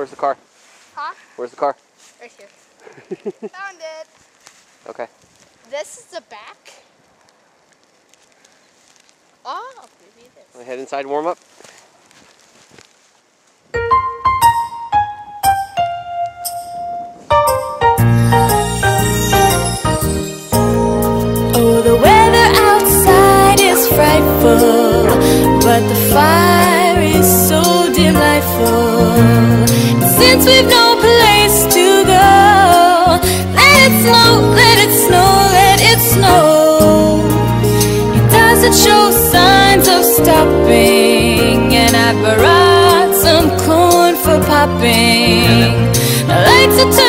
Where's the car? Huh? Where's the car? Right here. Found it. Okay. This is the back. Oh, maybe this. Want to head inside and warm up? Oh, the weather outside is frightful, but the fire is so delightful. Since we've no place to go, let it snow, let it snow, let it snow. It doesn't show signs of stopping, and I brought some corn for popping. The lights are turned